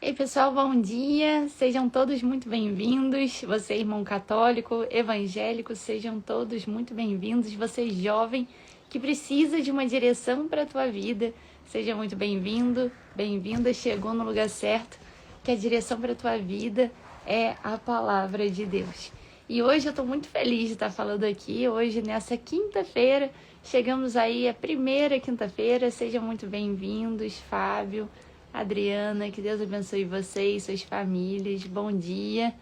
Ei pessoal, bom dia! Sejam todos muito bem-vindos. Você, irmão católico, evangélico, sejam todos muito bem-vindos. Você, jovem, que precisa de uma direção para a tua vida, seja muito bem-vindo, bem-vinda. Chegou no lugar certo, que a direção para a tua vida é a palavra de Deus. E hoje eu estou muito feliz de estar falando aqui. Hoje, nessa quinta-feira, chegamos aí a primeira quinta-feira. Sejam muito bem-vindos, Fábio, Adriana, que Deus abençoe vocês, suas famílias, bom dia.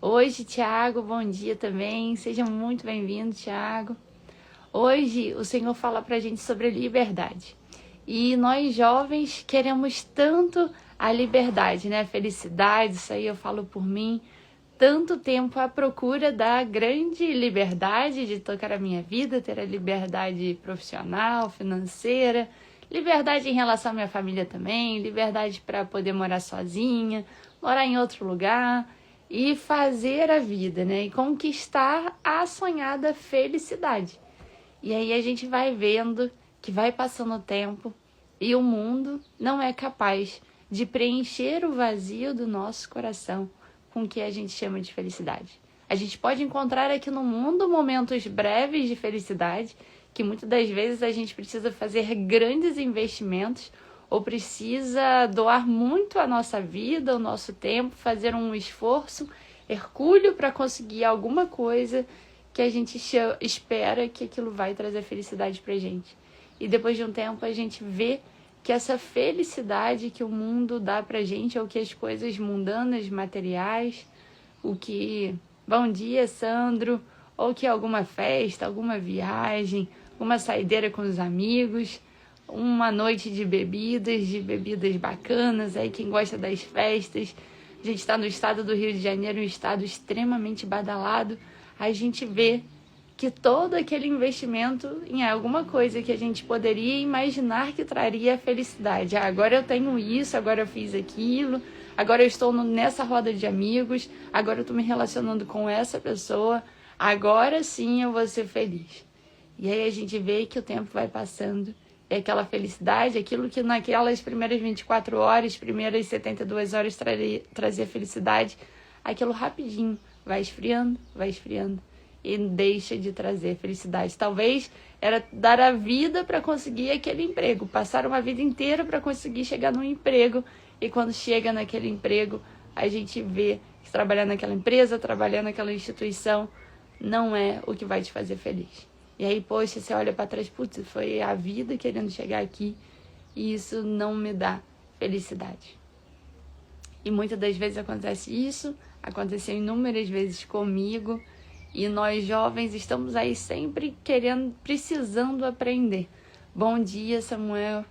Hoje, Tiago, bom dia também, sejam muito bem-vindos, Tiago. Hoje, o Senhor fala pra gente sobre liberdade. E nós, jovens, queremos tanto a liberdade, né? Felicidade, isso aí eu falo por mim. Tanto tempo à procura da grande liberdade de tocar a minha vida, ter a liberdade profissional, financeira, liberdade em relação à minha família também, liberdade para poder morar sozinha, morar em outro lugar e fazer a vida, né? E conquistar a sonhada felicidade. E aí a gente vai vendo que vai passando o tempo e o mundo não é capaz de preencher o vazio do nosso coração com o que a gente chama de felicidade. A gente pode encontrar aqui no mundo momentos breves de felicidade, que muitas das vezes a gente precisa fazer grandes investimentos ou precisa doar muito a nossa vida, o nosso tempo, fazer um esforço hercúleo para conseguir alguma coisa que a gente espera que aquilo vai trazer felicidade para a gente. E depois de um tempo a gente vê que essa felicidade que o mundo dá para a gente, ou que as coisas mundanas, materiais, o que... Bom dia, Sandro! Ou que alguma festa, alguma viagem, uma saideira com os amigos, uma noite de bebidas bacanas, aí quem gosta das festas. A gente está no estado do Rio de Janeiro, um estado extremamente badalado. A gente vê que todo aquele investimento em alguma coisa que a gente poderia imaginar que traria felicidade. Agora eu tenho isso, agora eu fiz aquilo, agora eu estou nessa roda de amigos, agora eu estou me relacionando com essa pessoa, agora sim eu vou ser feliz. E aí a gente vê que o tempo vai passando e aquela felicidade, aquilo que naquelas primeiras 24 horas, primeiras 72 horas trazia felicidade, aquilo rapidinho vai esfriando e deixa de trazer felicidade. Talvez era dar a vida para conseguir aquele emprego, passar uma vida inteira para conseguir chegar num emprego, e quando chega naquele emprego, a gente vê que trabalhar naquela empresa, trabalhar naquela instituição, não é o que vai te fazer feliz. E aí, poxa, você olha para trás, putz, foi a vida querendo chegar aqui e isso não me dá felicidade. E muitas das vezes acontece isso, aconteceu inúmeras vezes comigo, e nós jovens estamos aí sempre precisando aprender. Bom dia, Samuel,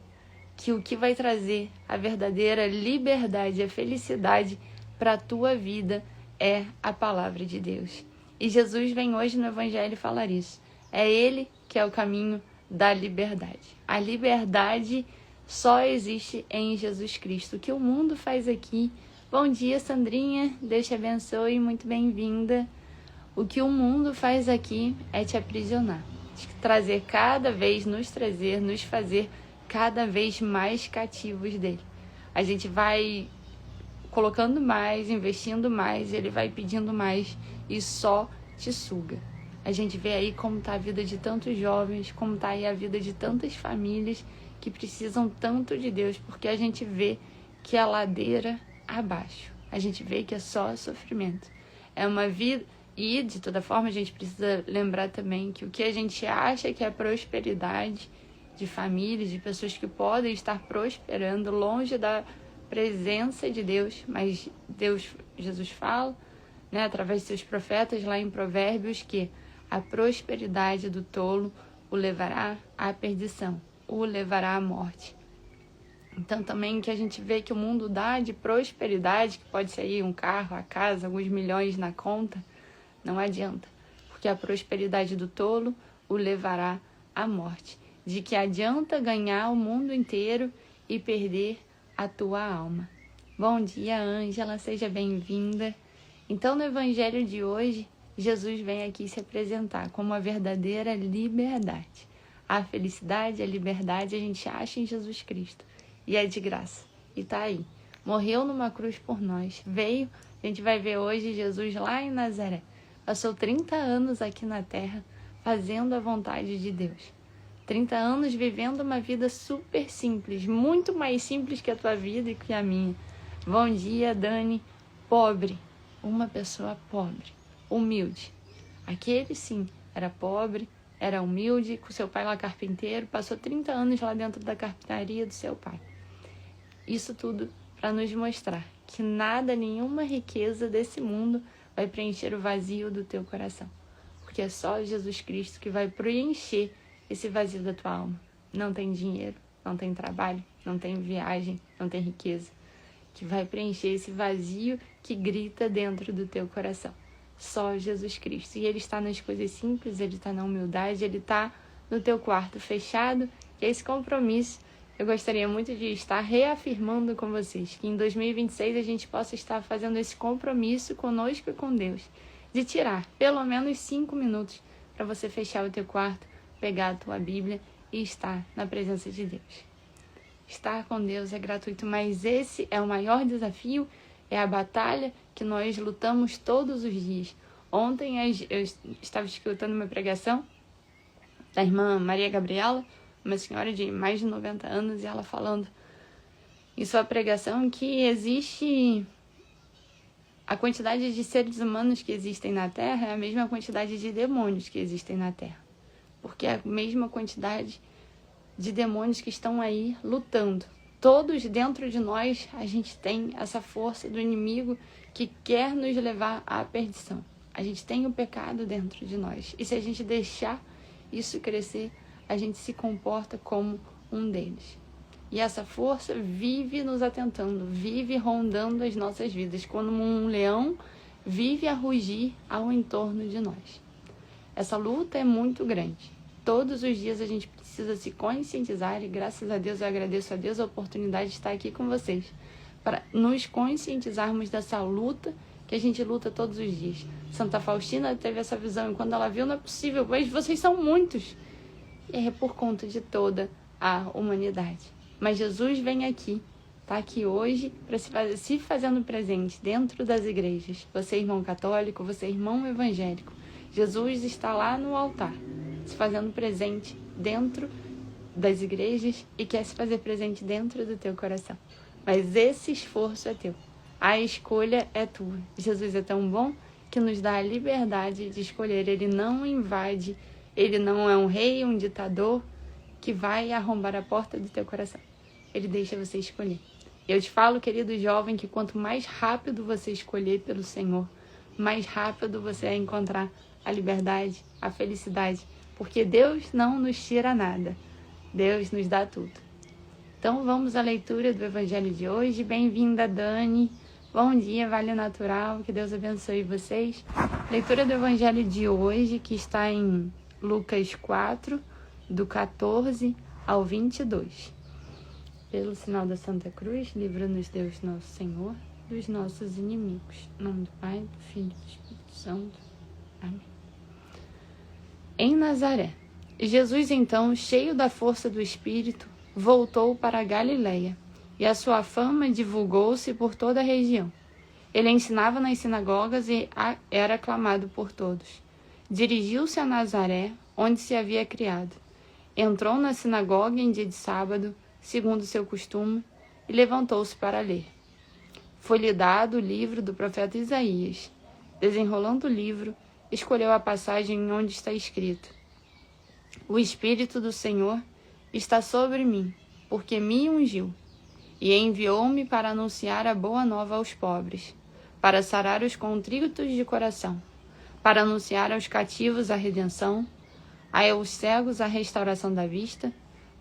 que o que vai trazer a verdadeira liberdade, a felicidade para a tua vida é a palavra de Deus. E Jesus vem hoje no Evangelho falar isso. É Ele que é o caminho da liberdade. A liberdade só existe em Jesus Cristo. O que o mundo faz aqui... Bom dia, Sandrinha. Deus te abençoe. Muito bem-vinda. O que o mundo faz aqui é te aprisionar. Nos fazer cada vez mais cativos dele. A gente vai colocando mais, investindo mais, ele vai pedindo mais e só te suga. A gente vê aí como está a vida de tantos jovens, como está aí a vida de tantas famílias que precisam tanto de Deus, porque a gente vê que é ladeira abaixo. A gente vê que é só sofrimento. É uma vida... E, de toda forma, a gente precisa lembrar também que o que a gente acha que é prosperidade de famílias, de pessoas que podem estar prosperando longe da presença de Deus, mas Jesus fala, né, através de seus profetas lá em Provérbios, que a prosperidade do tolo o levará à perdição, o levará à morte. Então também que a gente vê que o mundo dá de prosperidade, que pode ser aí um carro, a casa, alguns milhões na conta, não adianta, porque a prosperidade do tolo o levará à morte. De que adianta ganhar o mundo inteiro e perder a tua alma. Bom dia, Ângela, seja bem-vinda. Então, no Evangelho de hoje, Jesus vem aqui se apresentar como a verdadeira liberdade. A felicidade, a liberdade, a gente acha em Jesus Cristo. E é de graça. E tá aí. morreu numa cruz por nós, veio, a gente vai ver hoje Jesus lá em Nazaré, passou 30 anos aqui na terra, fazendo a vontade de Deus. 30 anos vivendo uma vida super simples, muito mais simples que a tua vida e que a minha. Bom dia, Dani. Pobre, uma pessoa pobre, humilde. Aquele sim, era pobre, era humilde, com seu pai lá carpinteiro, passou 30 anos lá dentro da carpintaria do seu pai. Isso tudo para nos mostrar que nada, nenhuma riqueza desse mundo vai preencher o vazio do teu coração. Porque é só Jesus Cristo que vai preencher esse vazio da tua alma. Não tem dinheiro, não tem trabalho, não tem viagem, não tem riqueza, que vai preencher esse vazio que grita dentro do teu coração. Só Jesus Cristo. E Ele está nas coisas simples, Ele está na humildade, Ele está no teu quarto fechado. E esse compromisso eu gostaria muito de estar reafirmando com vocês, que em 2026 a gente possa estar fazendo esse compromisso conosco e com Deus, de tirar pelo menos 5 minutos para você fechar o teu quarto, pegar a tua Bíblia e estar na presença de Deus. Estar com Deus é gratuito, mas esse é o maior desafio, é a batalha que nós lutamos todos os dias. Ontem eu estava escutando uma pregação da irmã Maria Gabriela, uma senhora de mais de 90 anos, e ela falando em sua pregação que existe a quantidade de seres humanos que existem na Terra é a mesma quantidade de demônios que existem na Terra. Porque é a mesma quantidade de demônios que estão aí lutando. Todos dentro de nós, a gente tem essa força do inimigo que quer nos levar à perdição. A gente tem o pecado dentro de nós. E se a gente deixar isso crescer, a gente se comporta como um deles. E essa força vive nos atentando, vive rondando as nossas vidas, como um leão vive a rugir ao entorno de nós. Essa luta é muito grande. Todos os dias a gente precisa se conscientizar, e graças a Deus eu agradeço a Deus a oportunidade de estar aqui com vocês, para nos conscientizarmos dessa luta que a gente luta todos os dias. Santa Faustina teve essa visão, e quando ela viu, não é possível, mas vocês são muitos. E é por conta de toda a humanidade. Mas Jesus vem aqui, está aqui hoje, para se fazendo presente dentro das igrejas. Você, irmão católico, você, irmão evangélico. Jesus está lá no altar, se fazendo presente dentro das igrejas e quer se fazer presente dentro do teu coração. Mas esse esforço é teu. A escolha é tua. Jesus é tão bom que nos dá a liberdade de escolher. Ele não invade, ele não é um rei, um ditador que vai arrombar a porta do teu coração. Ele deixa você escolher. Eu te falo, querido jovem, que quanto mais rápido você escolher pelo Senhor, mais rápido você vai encontrar a liberdade, a felicidade, porque Deus não nos tira nada, Deus nos dá tudo. Então vamos à leitura do Evangelho de hoje. Bem-vinda, Dani. Bom dia, Vale Natural, que Deus abençoe vocês. Leitura do Evangelho de hoje, que está em Lucas 4, do 14 ao 22. Pelo sinal da Santa Cruz, livra-nos Deus nosso Senhor dos nossos inimigos. Em nome do Pai, do Filho e do Espírito Santo. Amém. Em Nazaré, Jesus então, cheio da força do Espírito, voltou para a Galileia, e a sua fama divulgou-se por toda a região. Ele ensinava nas sinagogas e era aclamado por todos. Dirigiu-se a Nazaré, onde se havia criado. Entrou na sinagoga em dia de sábado, segundo seu costume, e levantou-se para ler. Foi-lhe dado o livro do profeta Isaías. Desenrolando o livro, escolheu a passagem onde está escrito: O Espírito do Senhor está sobre mim, porque me ungiu, e enviou-me para anunciar a boa nova aos pobres, para sarar os contritos de coração, para anunciar aos cativos a redenção, aos cegos a restauração da vista,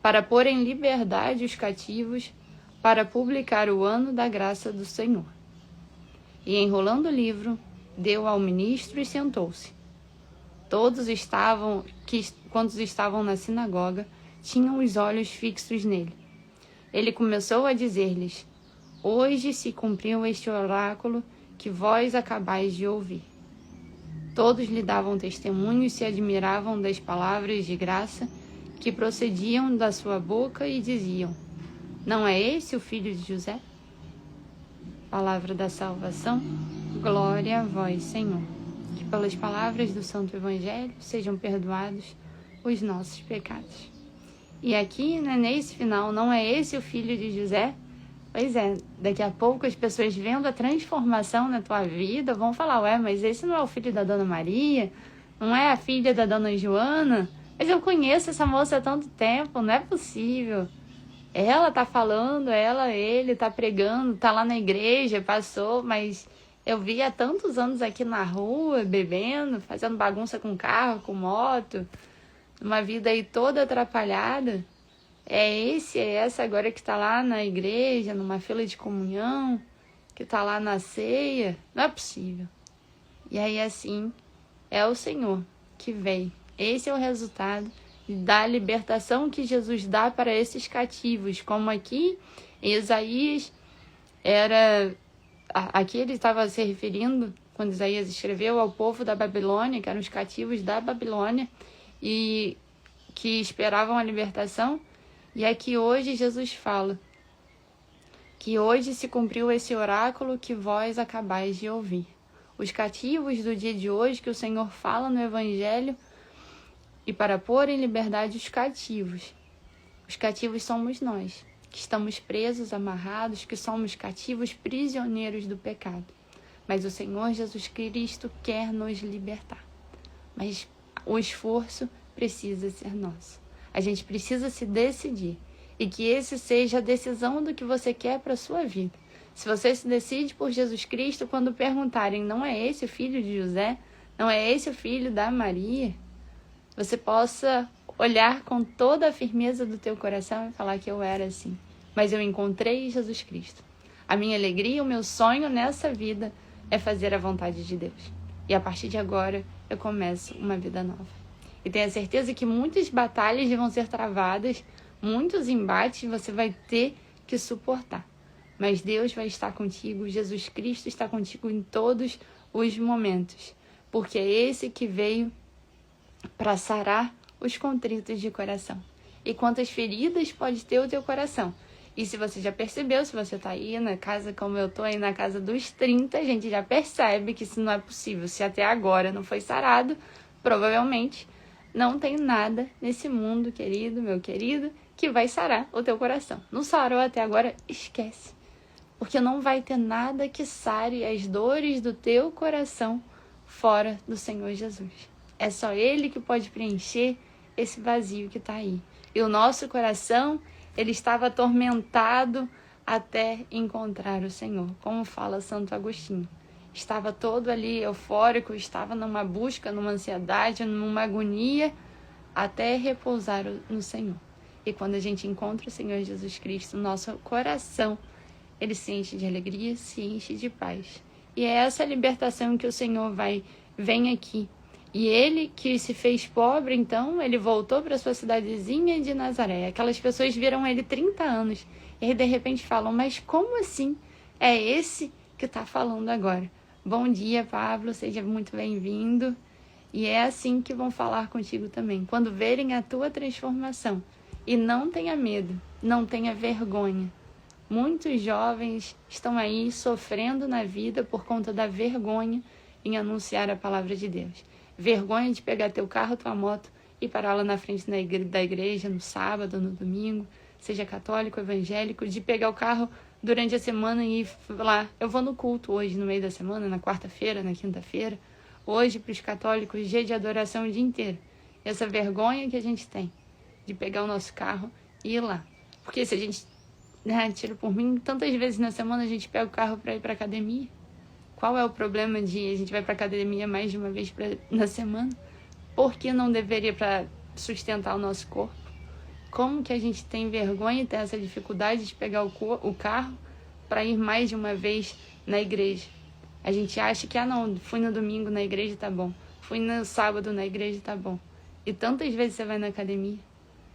para pôr em liberdade os cativos, para publicar o ano da graça do Senhor. E enrolando o livro, deu ao ministro e sentou-se. Quantos estavam na sinagoga, tinham os olhos fixos nele. Ele começou a dizer-lhes: Hoje se cumpriu este oráculo que vós acabais de ouvir. Todos lhe davam testemunho e se admiravam das palavras de graça que procediam da sua boca e diziam: Não é esse o filho de José? Palavra da salvação, glória a vós, Senhor. Que pelas palavras do Santo Evangelho sejam perdoados os nossos pecados. E aqui, né, nesse final, não é esse o filho de José? Pois é, daqui a pouco as pessoas vendo a transformação na tua vida vão falar, ué, mas esse não é o filho da Dona Maria? Não é a filha da Dona Joana? Mas eu conheço essa moça há tanto tempo, não é possível. Ela tá falando, ele tá pregando, tá lá na igreja, passou, mas eu vi há tantos anos aqui na rua, bebendo, fazendo bagunça com carro, com moto, uma vida aí toda atrapalhada. É essa agora que tá lá na igreja, numa fila de comunhão, que tá lá na ceia. Não é possível. E aí assim, é o Senhor que veio. Esse é o resultado da libertação que Jesus dá para esses cativos. Como aqui em Isaías, aqui ele estava se referindo, quando Isaías escreveu, ao povo da Babilônia, que eram os cativos da Babilônia, e que esperavam a libertação. E aqui hoje Jesus fala que hoje se cumpriu esse oráculo que vós acabais de ouvir. Os cativos do dia de hoje que o Senhor fala no Evangelho, e para pôr em liberdade os cativos. Os cativos somos nós, que estamos presos, amarrados, que somos cativos, prisioneiros do pecado. Mas o Senhor Jesus Cristo quer nos libertar. Mas o esforço precisa ser nosso. A gente precisa se decidir. E que esse seja a decisão do que você quer para a sua vida. Se você se decide por Jesus Cristo, quando perguntarem, não é esse o filho de José? Não é esse o filho da Maria? Você possa olhar com toda a firmeza do teu coração e falar que eu era assim. Mas eu encontrei Jesus Cristo. A minha alegria, o meu sonho nessa vida é fazer a vontade de Deus. E a partir de agora eu começo uma vida nova. E tenha certeza que muitas batalhas vão ser travadas, muitos embates você vai ter que suportar. Mas Deus vai estar contigo, Jesus Cristo está contigo em todos os momentos. Porque é esse que veio para sarar os contritos de coração. E quantas feridas pode ter o teu coração? E se você já percebeu, se você está aí na casa como eu estou, aí na casa dos 30, a gente já percebe que isso não é possível. Se até agora não foi sarado, provavelmente não tem nada nesse mundo, querido, meu querido, que vai sarar o teu coração. Não sarou até agora, esquece. Porque não vai ter nada que sare as dores do teu coração fora do Senhor Jesus. É só Ele que pode preencher esse vazio que está aí. E o nosso coração, ele estava atormentado até encontrar o Senhor. Como fala Santo Agostinho. Estava todo ali eufórico, estava numa busca, numa ansiedade, numa agonia, até repousar no Senhor. E quando a gente encontra o Senhor Jesus Cristo, nosso coração, ele se enche de alegria, se enche de paz. E é essa libertação que o Senhor vem aqui. E ele que se fez pobre, então, ele voltou para sua cidadezinha de Nazaré. Aquelas pessoas viram ele 30 anos. E aí, de repente, falam, mas como assim? É esse que está falando agora. Bom dia, Pablo, seja muito bem-vindo. E é assim que vão falar contigo também. Quando verem a tua transformação. E não tenha medo, não tenha vergonha. Muitos jovens estão aí sofrendo na vida por conta da vergonha em anunciar a palavra de Deus. Vergonha de pegar teu carro, tua moto e parar lá na frente da igreja no sábado, no domingo, seja católico, evangélico, de pegar o carro durante a semana e ir lá. Eu vou no culto hoje, no meio da semana, na quarta-feira, na quinta-feira. Hoje, para os católicos, dia de adoração o dia inteiro. Essa vergonha que a gente tem de pegar o nosso carro e ir lá. Porque se a gente, tira por mim, tantas vezes na semana a gente pega o carro para ir para academia. Qual é o problema de a gente vai para academia mais de uma vez na semana? Por que não deveria para sustentar o nosso corpo? Como que a gente tem vergonha e tem essa dificuldade de pegar o carro para ir mais de uma vez na igreja? A gente acha que, não, fui no domingo na igreja, tá bom. Fui no sábado na igreja, tá bom. E tantas vezes você vai na academia.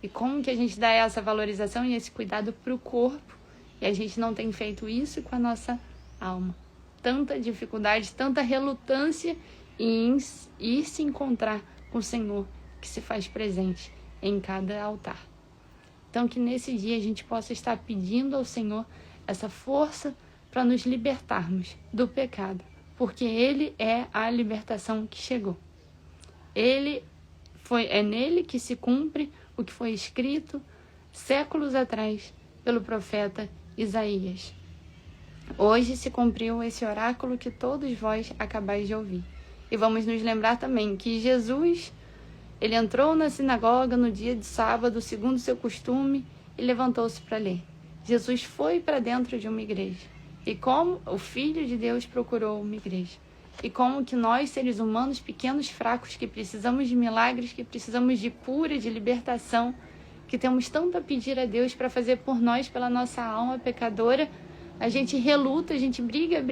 E como que a gente dá essa valorização e esse cuidado para o corpo? E a gente não tem feito isso com a nossa alma. Tanta dificuldade, tanta relutância em ir se encontrar com o Senhor que se faz presente em cada altar. Então que nesse dia a gente possa estar pedindo ao Senhor essa força para nos libertarmos do pecado, porque Ele é a libertação que chegou. É nele que se cumpre o que foi escrito séculos atrás pelo profeta Isaías. Hoje se cumpriu esse oráculo que todos vós acabais de ouvir. E vamos nos lembrar também que Jesus, ele entrou na sinagoga no dia de sábado, segundo seu costume, e levantou-se para ler. Jesus foi para dentro de uma igreja. E como o Filho de Deus procurou uma igreja. E como que nós, seres humanos pequenos, fracos, que precisamos de milagres, que precisamos de cura, de libertação, que temos tanto a pedir a Deus para fazer por nós, pela nossa alma pecadora, a gente reluta, a gente briga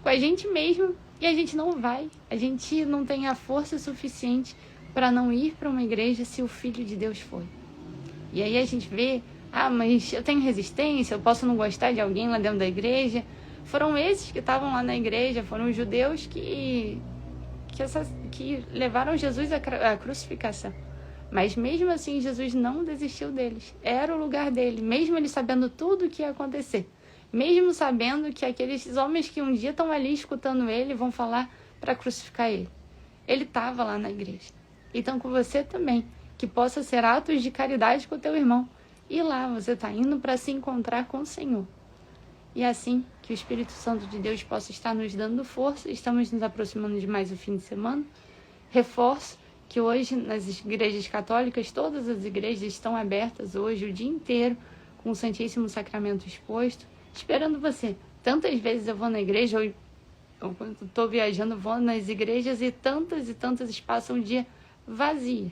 com a gente mesmo e a gente não vai. A gente não tem a força suficiente para não ir para uma igreja se o Filho de Deus foi. E aí a gente vê, mas eu tenho resistência, eu posso não gostar de alguém lá dentro da igreja. Foram esses que estavam lá na igreja, foram os judeus que levaram Jesus à crucificação. Mas mesmo assim, Jesus não desistiu deles. Era o lugar dele, mesmo ele sabendo tudo o que ia acontecer. Mesmo sabendo que aqueles homens que um dia estão ali escutando ele vão falar para crucificar ele. Ele estava lá na igreja. Então com você também, que possa ser atos de caridade com o teu irmão. E lá você está indo para se encontrar com o Senhor. E assim que o Espírito Santo de Deus possa estar nos dando força, estamos nos aproximando de mais o fim de semana. Reforço que hoje nas igrejas católicas, todas as igrejas estão abertas hoje o dia inteiro com o Santíssimo Sacramento exposto, esperando você. Tantas vezes eu vou na igreja, ou quando estou viajando, vou nas igrejas e tantas passam um dia vazia.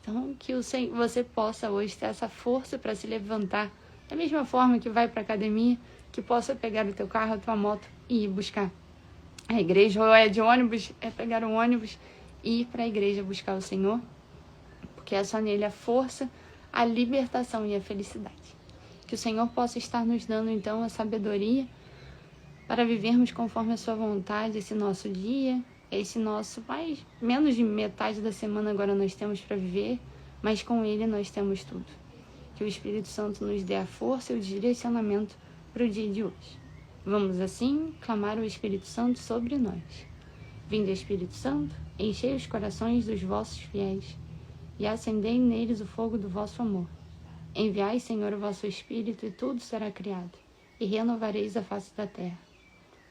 Então, que você possa hoje ter essa força para se levantar, da mesma forma que vai para a academia, que possa pegar o teu carro, a tua moto e ir buscar a igreja, ou é de ônibus, é pegar um ônibus e ir para a igreja buscar o Senhor, porque é só nele a força, a libertação e a felicidade. Que o Senhor possa estar nos dando, então, a sabedoria para vivermos conforme a sua vontade esse nosso dia, esse nosso, menos de metade da semana agora nós temos para viver, mas com Ele nós temos tudo. Que o Espírito Santo nos dê a força e o direcionamento para o dia de hoje. Vamos assim clamar o Espírito Santo sobre nós. Vinde, Espírito Santo, enchei os corações dos vossos fiéis e acendei neles o fogo do vosso amor. Enviai, Senhor, o vosso Espírito, e tudo será criado, e renovareis a face da terra.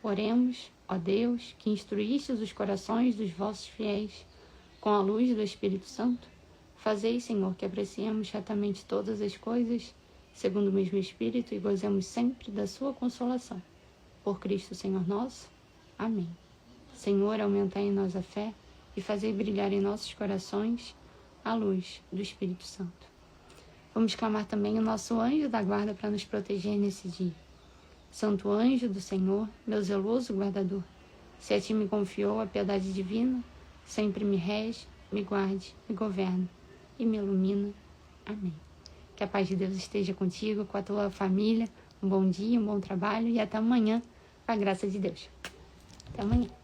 Oremos, ó Deus, que instruístes os corações dos vossos fiéis com a luz do Espírito Santo. Fazei, Senhor, que apreciemos retamente todas as coisas, segundo o mesmo Espírito, e gozemos sempre da sua consolação. Por Cristo, Senhor nosso. Amém. Senhor, aumentai em nós a fé e fazei brilhar em nossos corações a luz do Espírito Santo. Vamos clamar também o nosso anjo da guarda para nos proteger nesse dia. Santo anjo do Senhor, meu zeloso guardador, se a ti me confiou a piedade divina, sempre me rege, me guarde, me governa e me ilumina. Amém. Que a paz de Deus esteja contigo, com a tua família. Um bom dia, um bom trabalho e até amanhã, com a graça de Deus. Até amanhã.